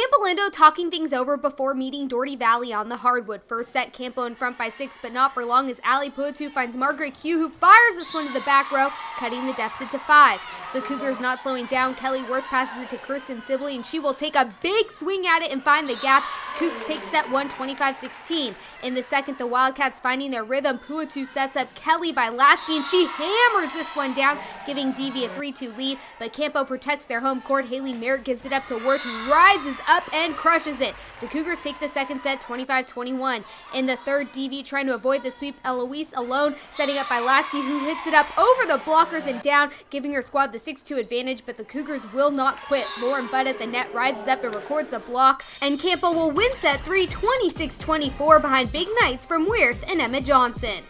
Campolindo talking things over before meeting Dougherty Valley on the hardwood. First set, Campo in front by 6, but not for long as Ali Puatu finds Margaret Q, who fires this one to the back row, cutting the deficit to 5. The Cougars not slowing down. Kelly Worth passes it to Kirsten Sibley, and she will take a big swing at it and find the gap. Cougs take set 1, 25-16. In the second, the Wildcats finding their rhythm. Puatu sets up Kelly by Lasky, and she hammers this one down, giving DV a 3-2 lead, but Campo protects their home court. Haley Merritt gives it up to Worth, who rises up and crushes it. The Cougars take the second set 25-21. In the third, DV trying to avoid the sweep. Eloise alone, setting up by Lasky, who hits it up over the blockers and down, giving her squad the 6-2 advantage, but the Cougars will not quit. Lauren Budd at the net rises up and records the block, and Campo will win set 3 26-24 behind big nights from Weirth and Emma Johnson.